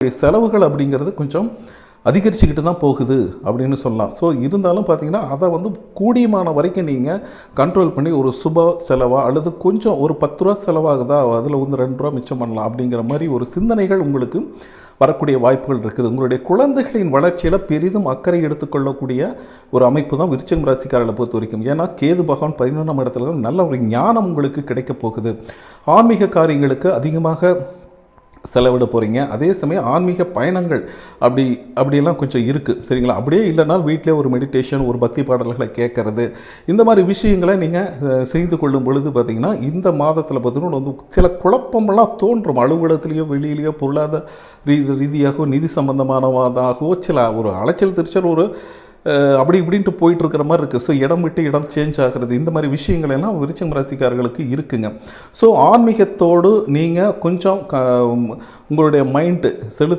செலவுகள் அப்படிங்கிறது கொஞ்சம் அதிகரிச்சுக்கிட்டு தான் போகுது அப்படின்னு சொல்லலாம். ஸோ இருந்தாலும் பார்த்தீங்கன்னா அதை வந்து கூடியமான வரைக்கும் நீங்கள் கண்ட்ரோல் பண்ணி ஒரு சுப செலவாக அல்லது கொஞ்சம் ஒரு 10 ரூபா செலவாகுதா அதில் வந்து 2 ரூபா மிச்சம் பண்ணலாம் அப்படிங்கிற மாதிரி ஒரு சிந்தனைகள் உங்களுக்கு வரக்கூடிய வாய்ப்புகள் இருக்குது. உங்களுடைய குழந்தைகளின் வளர்ச்சியில் பெரிதும் அக்கறை எடுத்துக்கொள்ளக்கூடிய ஒரு அமைப்பு தான் விருச்சிகம் ராசிக்காரர்களை பொறுத்த வரைக்கும். ஏன்னா கேது பகவான் 11ஆம் இடத்துல நல்ல ஒரு ஞானம் உங்களுக்கு கிடைக்க போகுது. ஆன்மீக காரியங்களுக்கு அதிகமாக செலவிட போகிறீங்க. அதே சமயம் ஆன்மீக பயணங்கள் அப்படியெல்லாம் கொஞ்சம் இருக்குது, சரிங்களா? அப்படியே இல்லைனா வீட்டிலே ஒரு மெடிடேஷன், ஒரு பக்தி பாடல்களை கேட்குறது, இந்த மாதிரி விஷயங்களை நீங்கள் செய்து கொள்ளும் பொழுது பார்த்திங்கன்னா இந்த மாதத்தில் பார்த்திங்கன்னா வந்து சில குழப்பமெல்லாம் தோன்றும். அலுவலகத்துலேயோ வெளியிலேயோ பொருளாதார ரீதியாகவோ நிதி சம்பந்தமானதாகவோ சில ஒரு அலைச்சல் திருச்சல் ஒரு அப்படி இப்படின்ட்டு போயிட்டுருக்கிற மாதிரி இருக்குது. ஸோ இடம் விட்டு இடம் சேஞ்ச் ஆகிறது, இந்த மாதிரி விஷயங்கள் எல்லாம் விருச்சிகம் ராசிக்காரர்களுக்கு இருக்குங்க. ஸோ ஆன்மீகத்தோடு நீங்கள் கொஞ்சம் உங்களுடைய மைண்டு